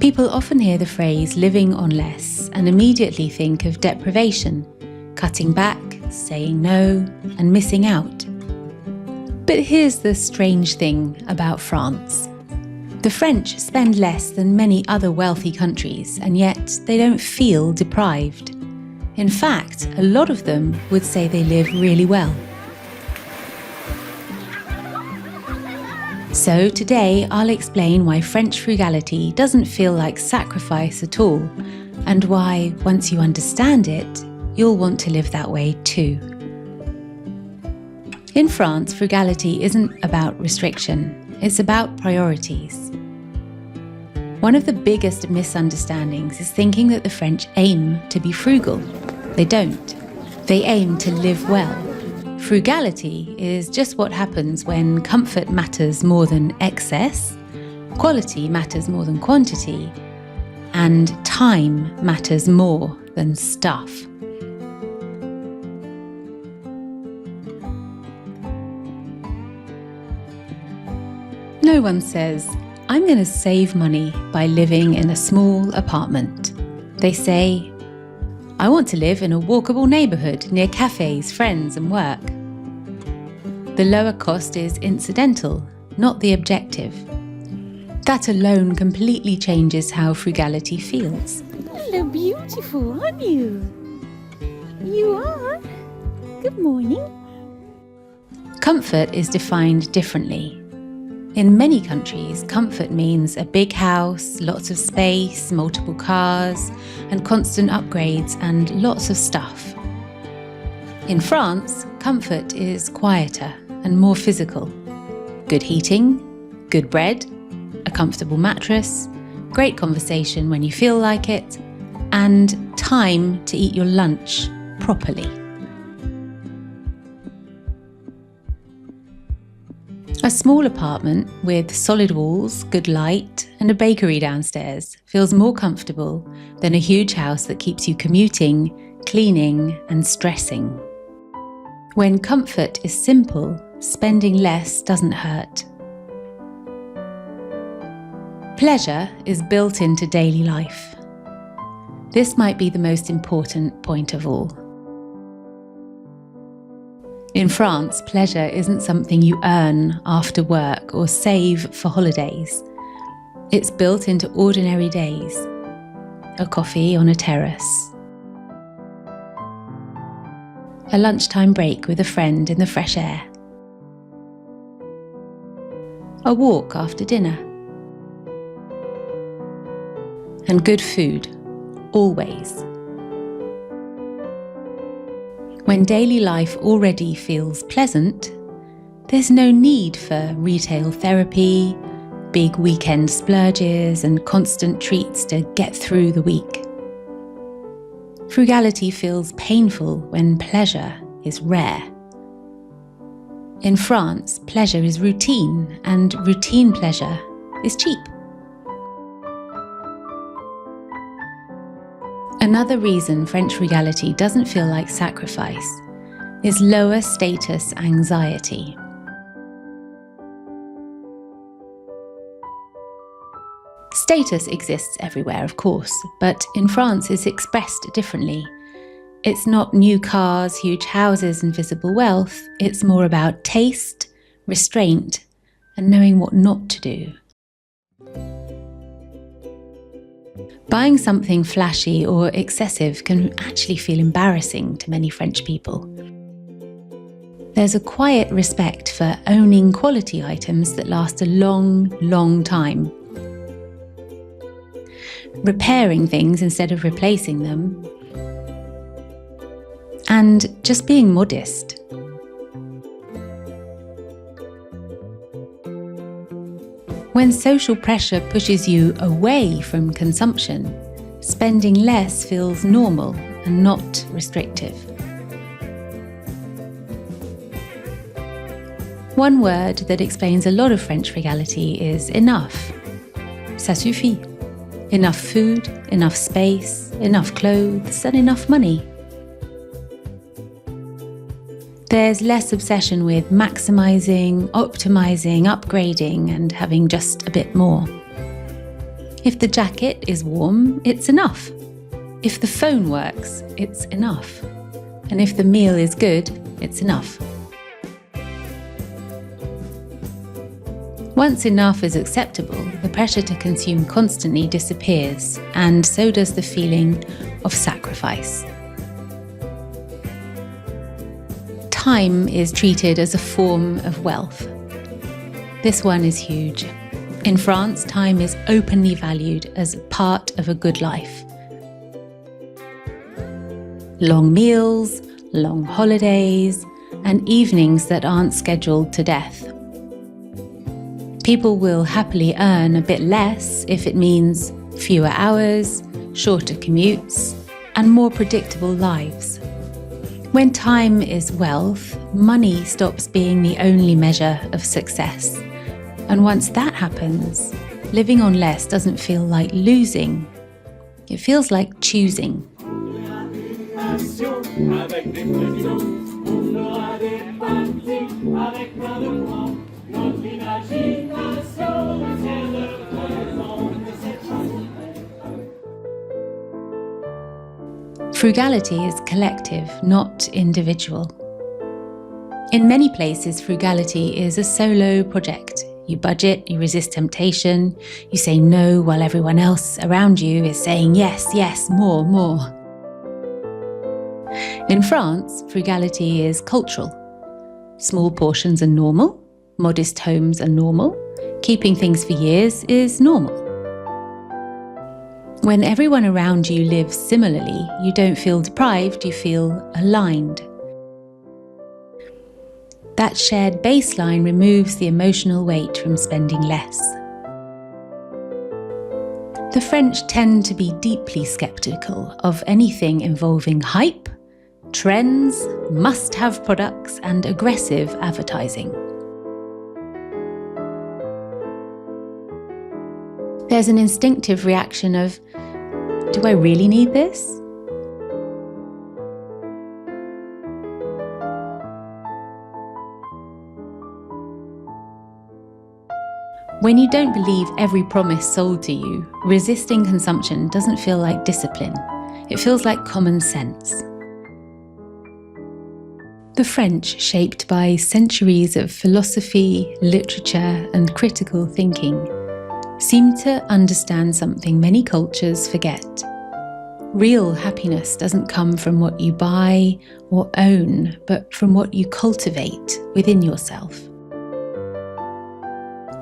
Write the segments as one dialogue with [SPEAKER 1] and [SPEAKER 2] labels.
[SPEAKER 1] People often hear the phrase living on less and immediately think of deprivation, cutting back, saying no, and missing out. But here's the strange thing about France. The French spend less than many other wealthy countries, and yet they don't feel deprived. In fact, a lot of them would say they live really well. So today I'll explain why French frugality doesn't feel like sacrifice at all, and why, once you understand it, you'll want to live that way too. In France, frugality isn't about restriction, it's about priorities. One of the biggest misunderstandings is thinking that the French aim to be frugal. They don't. They aim to live well. Frugality is just what happens when comfort matters more than excess, quality matters more than quantity, and time matters more than stuff. No one says, "I'm going to save money by living in a small apartment." They say, "I want to live in a walkable neighbourhood near cafes, friends and work." The lower cost is incidental, not the objective. That alone completely changes how frugality feels.
[SPEAKER 2] Hello, beautiful, aren't you? You are. Good morning.
[SPEAKER 1] Comfort is defined differently. In many countries, comfort means a big house, lots of space, multiple cars, and constant upgrades and lots of stuff. In France, comfort is quieter and more physical. Good heating, good bread, a comfortable mattress, great conversation when you feel like it, and time to eat your lunch properly. A small apartment with solid walls, good light, and a bakery downstairs feels more comfortable than a huge house that keeps you commuting, cleaning, and stressing. When comfort is simple, spending less doesn't hurt. Pleasure is built into daily life. This might be the most important point of all. In France, pleasure isn't something you earn after work or save for holidays. It's built into ordinary days. A coffee on a terrace. A lunchtime break with a friend in the fresh air. A walk after dinner. And good food, always. When daily life already feels pleasant, there's no need for retail therapy, big weekend splurges, and constant treats to get through the week. Frugality feels painful when pleasure is rare. In France, pleasure is routine, and routine pleasure is cheap. Another reason French frugality doesn't feel like sacrifice is lower status anxiety. Status exists everywhere, of course, but in France it's expressed differently. It's not new cars, huge houses and visible wealth. It's more about taste, restraint, and knowing what not to do. Buying something flashy or excessive can actually feel embarrassing to many French people. There's a quiet respect for owning quality items that last a long, long time. Repairing things instead of replacing them. And just being modest. When social pressure pushes you away from consumption, spending less feels normal and not restrictive. One word that explains a lot of French frugality is enough. Ça suffit. Enough food, enough space, enough clothes, and enough money. There's less obsession with maximizing, optimizing, upgrading, and having just a bit more. If the jacket is warm, it's enough. If the phone works, it's enough. And if the meal is good, it's enough. Once enough is acceptable, the pressure to consume constantly disappears, and so does the feeling of sacrifice. Time is treated as a form of wealth. This one is huge. In France, time is openly valued as part of a good life. Long meals, long holidays, and evenings that aren't scheduled to death. People will happily earn a bit less if it means fewer hours, shorter commutes, and more predictable lives. When time is wealth, money stops being the only measure of success. And once that happens, living on less doesn't feel like losing. It feels like choosing. Frugality is collective, not individual. In many places, frugality is a solo project. You budget, you resist temptation, you say no while everyone else around you is saying yes, yes, more, more. In France, frugality is cultural. Small portions are normal, modest homes are normal, keeping things for years is normal. When everyone around you lives similarly, you don't feel deprived, you feel aligned. That shared baseline removes the emotional weight from spending less. The French tend to be deeply skeptical of anything involving hype, trends, must-have products, and aggressive advertising. There's an instinctive reaction of, do I really need this? When you don't believe every promise sold to you, resisting consumption doesn't feel like discipline. It feels like common sense. The French, shaped by centuries of philosophy, literature, and critical thinking, seem to understand something many cultures forget. Real happiness doesn't come from what you buy or own, but from what you cultivate within yourself.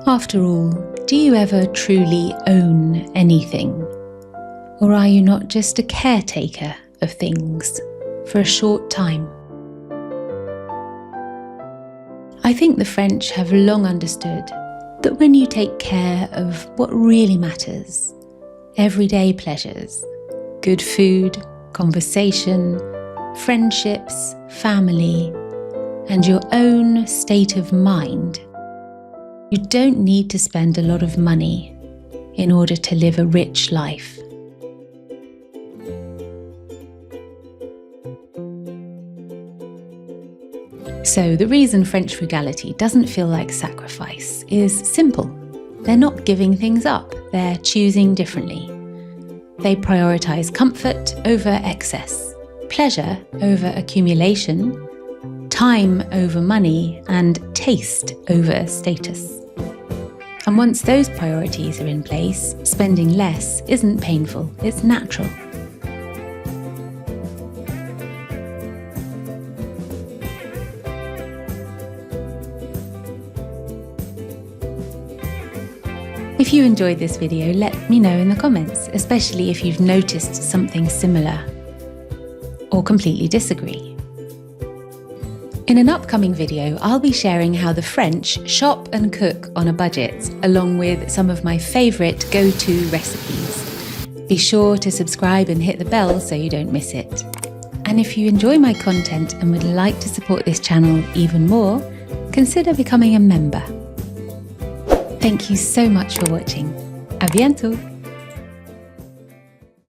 [SPEAKER 1] After all, do you ever truly own anything? Or are you not just a caretaker of things for a short time? I think the French have long understood that when you take care of what really matters, everyday pleasures, good food, conversation, friendships, family, and your own state of mind, you don't need to spend a lot of money in order to live a rich life. So the reason French frugality doesn't feel like sacrifice is simple. They're not giving things up, they're choosing differently. They prioritize comfort over excess, pleasure over accumulation, time over money, and taste over status. And once those priorities are in place, spending less isn't painful, it's natural. If you enjoyed this video, let me know in the comments, especially if you've noticed something similar or completely disagree. In an upcoming video, I'll be sharing how the French shop and cook on a budget, along with some of my favourite go-to recipes. Be sure to subscribe and hit the bell so you don't miss it. And if you enjoy my content and would like to support this channel even more, consider becoming a member. Thank you so much for watching. À bientôt!